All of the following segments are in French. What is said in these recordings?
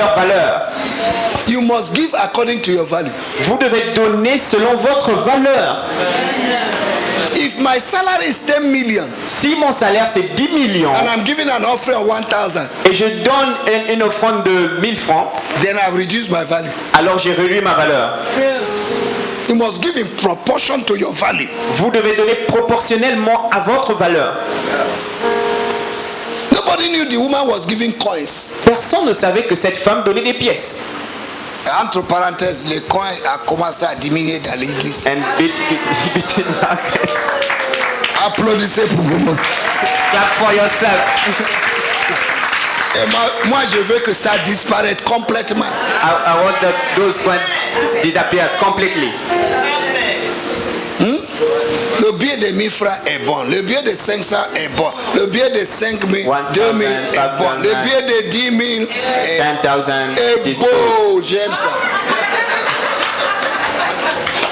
leur valeur. You must give according to your value. Vous devez donner selon votre valeur. If my salary is 10 million Si mon salaire c'est 10 millions and I'm giving an offering of 1,000, et je donne une offrande de 1000 francs, then I've reduced my value. alors j'ai réduit ma valeur. You must give in proportion to your value. Vous devez donner proportionnellement à votre valeur. Nobody knew the woman was giving coins. Personne ne savait que cette femme donnait des pièces. Entre parenthèses, les coins ont commencé à diminuer dans l'église. And between Applaudissez pour vous. clap for yourself. Et moi, je veux que ça disparaisse complètement. I want that those coins disappear completely. Le billet de 1000 francs est bon. Le billet de 500 est bon. Le billet de 5000, 2000 est bon. Le billet de 10 000 est beau. J'aime ça.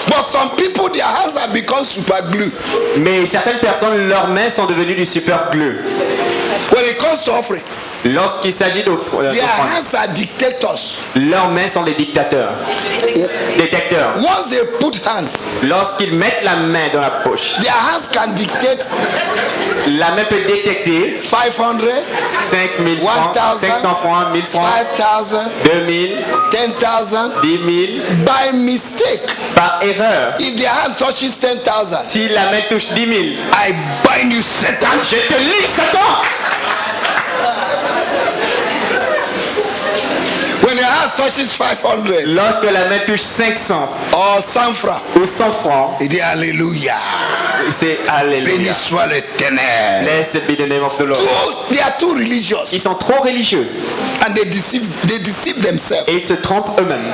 But some people, their hands have become super glue. Mais certaines personnes, leurs mains sont devenues du super glue. When it comes to offering, Lorsqu'il s'agit d'offrandes, their hands are dictators. leurs mains sont des dictateurs. Détecteurs. Once they put hands, Lorsqu'ils mettent la main dans la poche, their hands can dictate la main peut détecter 500, 5000 francs, 500 francs, 1000 francs, 5,000, 2000, 10,000 10 000, by mistake. par erreur. If their hand touches 10,000, Si la main touche 10 000, I bind you, Satan. je te lis, Satan. When your hand touches 500 Lorsque la main touche 500 or 100 francs, ou 100 francs, il dit Alléluia. c'est Béni Alléluia. soit l'Éternel. Blessed be the name of the Lord. They are too religious Ils sont trop religieux and they deceive themselves. et ils se trompent eux-mêmes.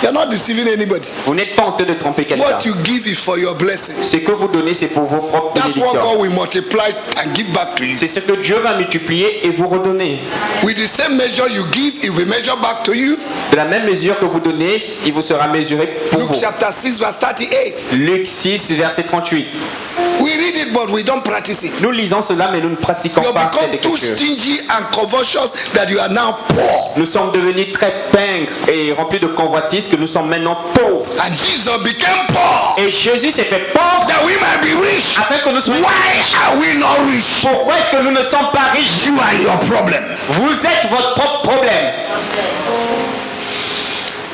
You're not deceiving anybody. Vous n'êtes pas en train de tromper quelqu'un. What you give is for your blessing. Ce que vous donnez, c'est pour vos propres That's what bénédictions. God will multiply and give back to you. C'est ce que Dieu va multiplier et vous redonner. With the same measure you give, it will measure back to you. De la même mesure que vous donnez, il vous sera mesuré pour Luke vous. chapter 6 verse 38. Luc 6, verset 38. We read it but we don't practice it. Nous lisons cela, mais nous ne pratiquons You pas cette become too écriture. stingy and covetous that you are now poor. Nous sommes devenus très pingres et remplis de convoitises que nous sommes maintenant pauvres. And Jesus became poor Et Jésus s'est fait pauvre that we might be rich. afin que nous soyons Why riches. are we not rich? Pourquoi est-ce que nous ne sommes pas riches? You are your problem. Vous êtes votre propre problème.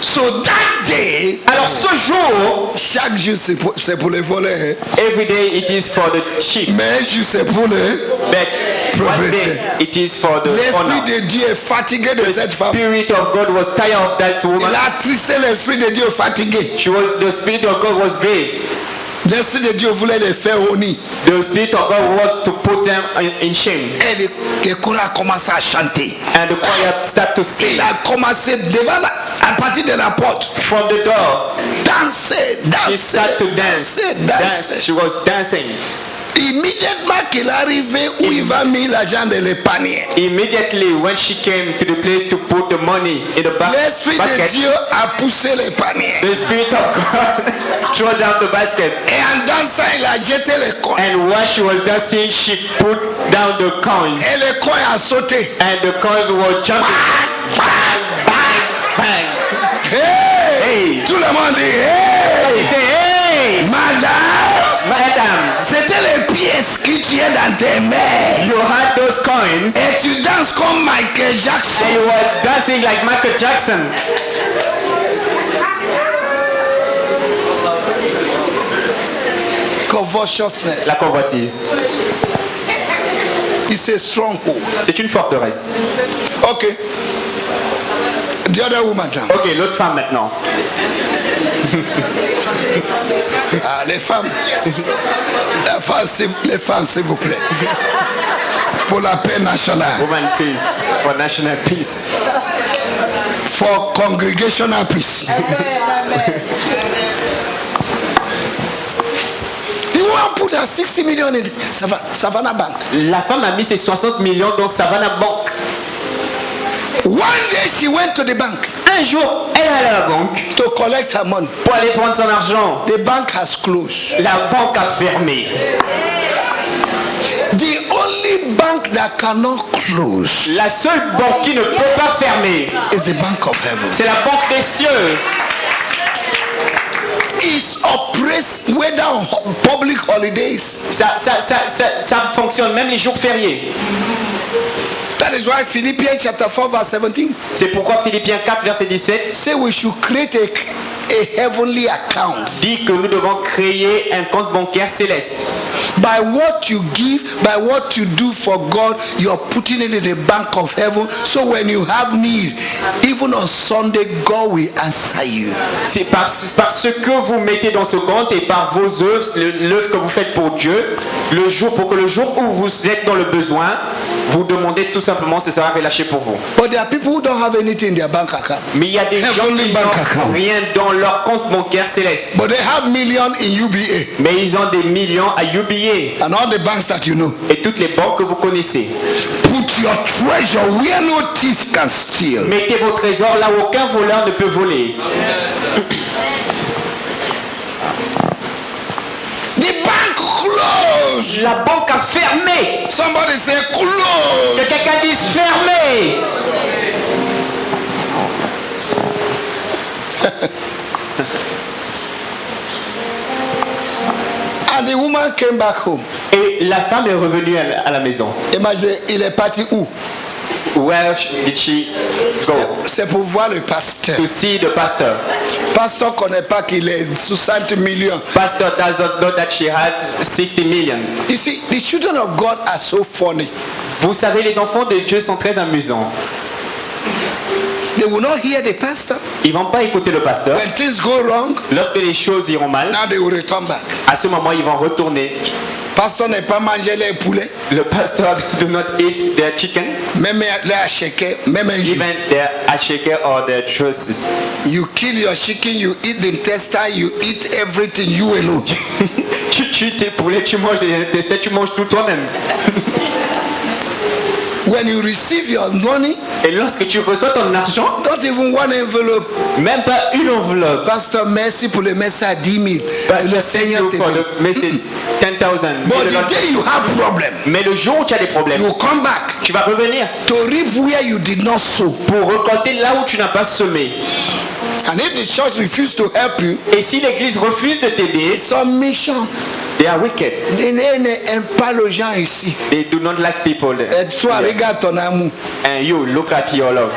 So that day, Alors ce jour, chaque jour c'est pour les volets, hein. every day it is for the sheep, Mais un jour c'est pour les. but one day it is for the L'esprit honor. de Dieu est fatigué de The cette femme. Spirit of God was tired of that woman. Il a trissé l'esprit de Dieu fatigué. The Spirit of God was grave. L'esprit de Dieu voulait les faire honnir. The Spirit of God wanted to put them in shame. Et le choraux a commencé à chanter. And the choir started to sing Il a commencé devant à partir de la porte. from the door. Danser, She danser, started to dance. danser. She was dancing. Immédiatement qu'il est arrivé où il va mettre l'argent dans le panier, Immediately when she came to the place to put the money in the l'esprit de basket, Dieu a poussé le panier. the Spirit of God threw down the basket. Et en dansant, il a jeté les coins. And while she was dancing, she put down the coins. Et le coin a sauté. And the coins were jumping. Bang, bang, bang. Hey! Hey! Tout le monde dit hey! He said, hey, Madame, madam, c'était les pièces que tu as dans tes mains. you had those coins Et tu danses comme Michael Jackson. and you were dancing like Michael Jackson. Covetousness. La convoitise. It's a stronghold. C'est une forteresse. Okay. The other woman now. Ok, l'autre femme maintenant. Ah, les femmes. Les femmes, s'il vous plaît. Pour la paix nationale. Woman, please, for national peace. For congregational peace. The woman put her 60 million in Savannah Bank. La femme a mis ses 60 millions dans Savannah Bank. One day she went to the bank Un jour, elle est allée à la banque to collect her money. pour aller prendre son argent. The bank has closed. La banque a fermé. The only bank bank that cannot close La seule banque qui ne peut pas fermer, is the bank of heaven. c'est la banque des cieux. It operates whether on public holidays. Ça fonctionne même les jours fériés. That is why Philippians chapter 4 verse 17 C'est pourquoi Philippiens 4 verset 17 say we should create a heavenly account. dit que nous devons créer un compte bancaire céleste. By what you give, by what you do for God, you're putting it in the bank of heaven. So when you have need, even on Sunday, God will answer you. C'est par ce que vous mettez dans ce compte et par vos œuvres, l'œuvre que vous faites pour Dieu, pour que le jour où vous êtes dans le besoin, vous demandez tout simplement, ce sera relâché pour vous. But there are people who don't have anything in their bank account. Mais il y a des gens qui n'ont rien dans leur compte bancaire céleste. But they have millions in UBA. Mais ils ont des millions à UBA. And all the banks that you know. Et toutes les banques que vous connaissez. Put your treasure where no thief can steal. Mettez vos trésors là où aucun voleur ne peut voler. The bank closed. La banque a fermé. Somebody say close. Que quelqu'un dise fermé. And the woman came back home. Et la femme est revenue à la maison. Imagine, il est parti où? Where did she go? C'est pour voir le pasteur. To see the pastor. Pasteur connaît pas qu'il est 60 millions. Pastor does not know that she had 60 million. You see, the children of God are so funny. Vous savez, les enfants de Dieu sont très amusants. They will not hear the pastor. Ils vont pas écouter le pasteur. When things go wrong, lorsque les choses iront mal, now they will return back. À ce moment, ils vont retourner. Pasteur n'est pas mangé les poulets. Le pasteur do not eat their chicken. Même les achekes, même un jus. Even their acheke or their juices. You kill your chicken, you eat the intestine, you eat everything you alone. Tu tues tes poulets, tu manges les intestins, tu manges tout toi-même. When you receive your money, et lorsque tu reçois ton argent, not even one envelope. Même pas une enveloppe. Pasteur, merci pour le message à 10 000. Le Seigneur te donne. Mais c'est 10,000. But the day you have problem, mais le jour où tu as des problèmes, you come back. Tu vas revenir. To reap where you did not sow. Pour récolter là où tu n'as pas semé. And if the church refuses to help you, et si l'église refuse de t'aider, ils sont méchants. They are wicked. Ils n'aiment pas les gens ici. They do not like people there. Et toi, regarde ton amour. And you look at your love.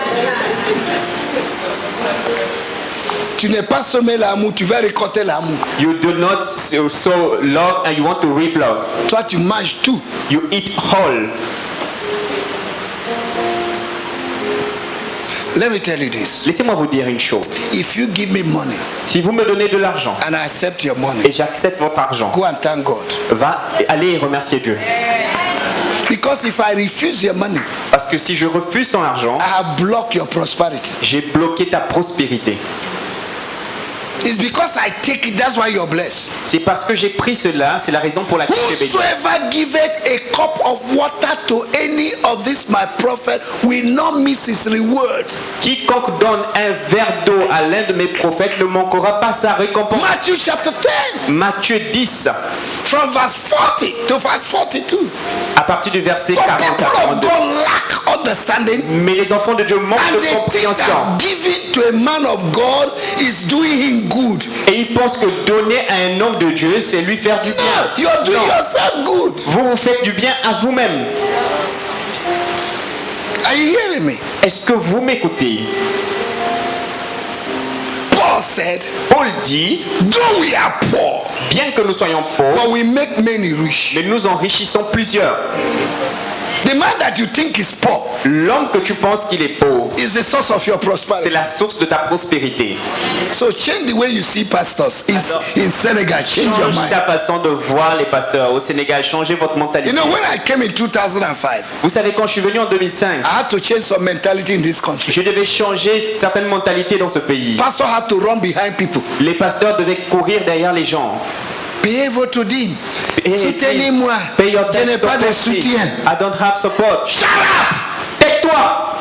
Tu n'es pas semé l'amour, tu vas récolter l'amour. You do not sow love and you want to reap love. Toi, tu manges tout. You eat whole. Let me tell you this. Laissez-moi vous dire une chose. If you give me money, si vous me donnez de l'argent, and I accept your money, et j'accepte votre argent, go and thank God. Allez remercier Dieu. Because if I refuse your money, parce que si je refuse ton argent, I have blocked your prosperity. J'ai bloqué ta prospérité. It's because I take it, that's why you're blessed. C'est parce que j'ai pris cela, c'est la raison pour laquelle tu es béni. Whosoever giveth a cup of water to any of this my prophet will not miss his reward. Quiconque donne un verre d'eau à l'un de mes prophètes ne manquera pas sa récompense. Matthew chapter 10. Matthieu 10. From verse 40 to verse 42. À partir du verset 40 à 42. Lack understanding. Mais les enfants de Dieu manquent de compréhension. Giving to a man of God is doing him good. Et ils pensent que donner à un homme de Dieu, c'est lui faire du bien. You're doing yourself good. Vous vous faites du bien à vous-même. Are you hearing me? Est-ce que vous m'écoutez? Paul said, Paul dit, though we are poor, bien que nous soyons pauvres, but we make many rich. Mais nous enrichissons plusieurs. The man that you think is poor, l'homme que tu penses qu'il est pauvre, is the source of your prosperity. C'est la source de ta prospérité. So change the way you see pastors in Senegal. Change your mind. Ta façon de voir les pasteurs au Sénégal. Changez votre mentalité. You know, when I came in 2005, vous savez, quand je suis venu en 2005, I had to change some mentality in this country. Je devais changer certaines mentalités dans ce pays. Pastors had to run behind people. Les pasteurs devaient courir derrière les gens. Payez votre dîme. Soutenez-moi. Je n'ai pas de soutien. I don't have support. Shut up! Tais-toi!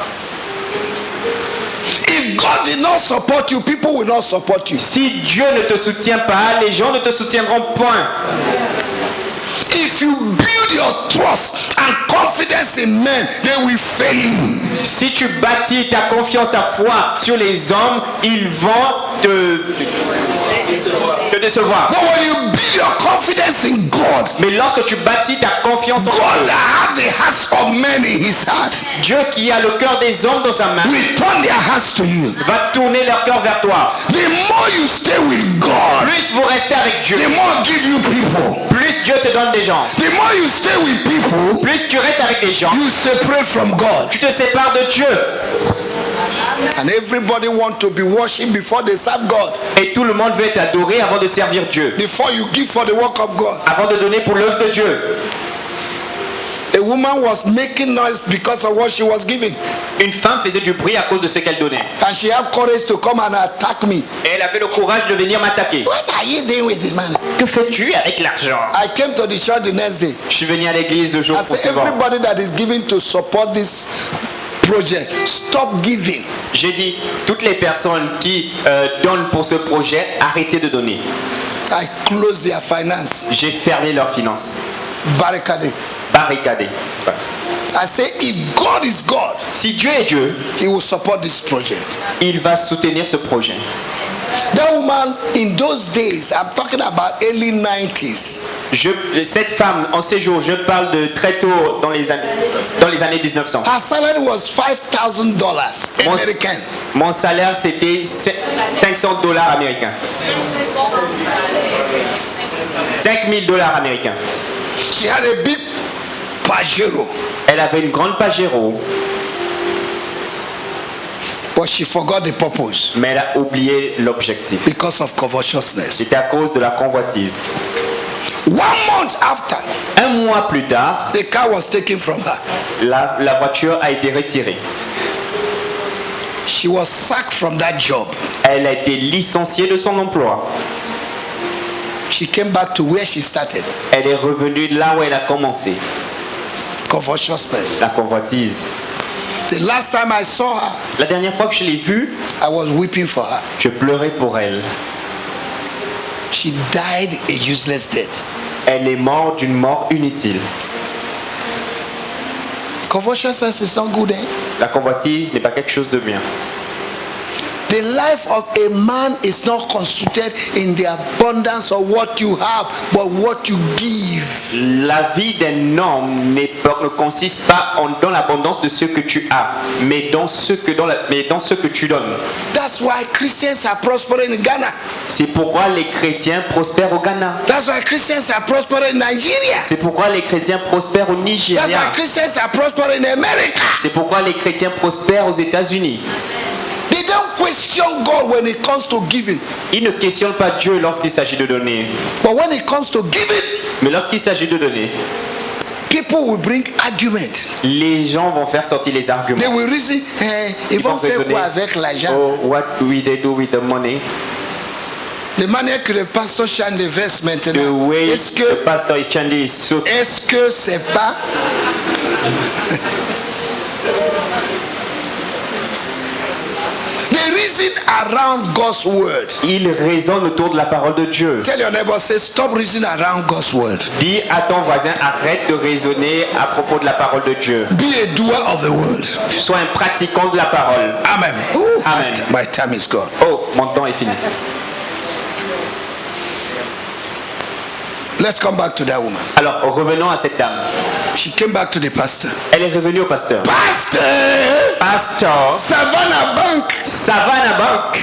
If God did not support you, people will not support you. Si Dieu ne te soutient pas, les gens ne te soutiendront point. If you build build your trust and confidence in men, they will fail you. Si tu bâtis ta confiance, ta foi sur les hommes, ils vont te décevoir. But when you build your confidence in God, mais lorsque tu bâtis ta confiance en God Dieu, that has the hearts of men in his heart, Dieu qui a le cœur des hommes dans sa main, will turn their hearts to you. va tourner leur cœur vers toi. The more you stay with God, Plus vous restez avec Dieu, the more give you people. plus Dieu te donne des gens. The more you stay with people, Plus tu restes avec des gens, you separate from God. tu te sépares de Dieu. And everybody want to be worshipped before they serve God. Et tout le monde veut être adoré avant de servir Dieu. Before you give for the work of God. Avant de donner pour l'œuvre de Dieu. A woman was making noise because of what she was giving. Une femme faisait du bruit à cause de ce qu'elle donnait. And she had courage to come and attack me. Et elle avait le courage de venir m'attaquer. What are you doing with the money? Que fais-tu avec l'argent? I came to the church the next day. Je suis venu à l'église le jour I said, suivant. everybody that is giving to support this project, stop giving. J'ai dit, toutes les personnes qui donnent pour ce projet, arrêtez de donner. I closed their finance. J'ai fermé leurs finances. Barricadé. Barricadé. I say, if God is God, Si Dieu est Dieu, he will support this project. il va soutenir ce projet. That woman in those days, I'm talking about early 90s. Cette femme, en ces jours, je parle de très tôt dans les années 1900. Her salary was $5,000 American. Mon salaire, c'était $500 américains. $5,000 américains. She had a big Pajero, Elle avait une grande Pajero, but she forgot the purpose mais elle a oublié l'objectif. because of covetousness. C'était à cause de la convoitise. 1 month after, Un mois plus tard, the car was taken from her. la voiture a été retirée. She was sacked from that job. Elle a été licenciée de son emploi. She came back to where she started. Elle est revenue là où elle a commencé. Covetousness. La convoitise. The last time I saw her, La dernière fois que je l'ai vue, I was weeping for her. je pleurais pour elle. She died a useless death. Elle est morte d'une mort inutile. Covetousness is not good, eh? La convoitise n'est pas quelque chose de bien. The life of a man is not constituted in the abundance of what you have, but what you give. La vie d'un homme ne consiste pas dans l'abondance de ce que tu as, mais dans ce que tu donnes. That's why Christians are prospering in Ghana. C'est pourquoi les chrétiens prospèrent au Ghana. That's why Christians are prospering in Nigeria. C'est pourquoi les chrétiens prospèrent au That's why Nigeria. Christians are prospering in America. C'est pourquoi les chrétiens prospèrent aux États-Unis. They don't question God when it comes to giving. Ils ne questionnent pas Dieu lorsqu'il s'agit de donner. But when it comes to giving, Mais lorsqu'il s'agit de donner, people will bring argument. les gens vont faire sortir les arguments. They will reason, ils vont faire quoi avec l'argent? Oh, what will they do with the money? De manière que le pasteur chante les versets The maintenant. way Est-ce the que pastor is chanting is so. est-ce que c'est pas the reason around God's word? Il raisonne autour de la parole de Dieu. Tell your neighbor, say, stop reasoning around God's word. Dis à ton voisin, arrête de raisonner à propos de la parole de Dieu. Be a doer of the word. Sois un pratiquant de la parole. Amen. Amen. My time is gone. Oh, mon temps est fini. Let's come back to that woman. Alors, revenons à cette dame. She came back to the pastor. Elle est revenue au pasteur. Pastor, Pasteur, Savannah Bank. Savannah Bank.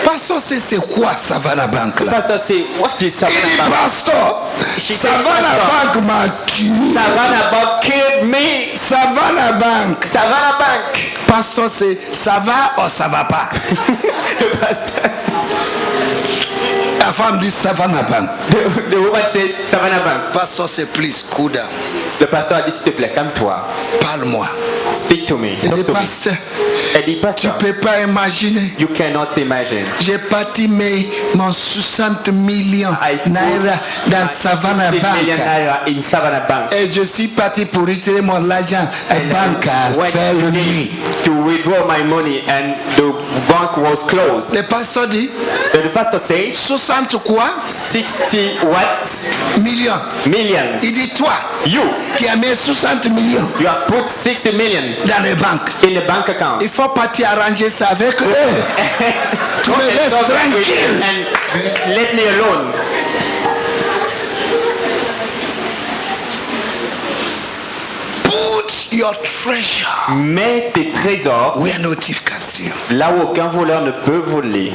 Pastor, c'est quoi Savannah Bank là? Pasteur, c'est what is Il dit, Savannah Bank? pastor, Savannah Bank m'a tué. Savannah Bank killed me. Savannah Bank. Savannah Bank. Pastor, c'est ça va ou ça va pas? Le pasteur. La femme dit Savannah Bank. The woman said Savannah Bank. Pastor, c'est please cool down. Le pasteur a dit s'il te plaît, calme-toi. Parle-moi. Speak to me. Il Talk dit, to me. pasteur, Elle dit tu pasteur. peux pas imaginer. You cannot imagine. J'ai parti mon 60 millions naira dans Savannah 60 million Bank. naira in Savannah Bank. Et je suis parti pour retirer mon argent. La banque a Went fermé. to withdraw my money and the bank was closed. Le pasteur dit, The pastor said 60 quoi? 60 what? millions. Il dit toi, qui as mis 60 millions you have put 60 million dans les banques. In the bank account. Il faut partir arranger ça avec eux. Tu me laisses tranquille. And let me alone. Put your treasure. Mets tes trésors where no thief can steal. Là où aucun voleur ne peut voler.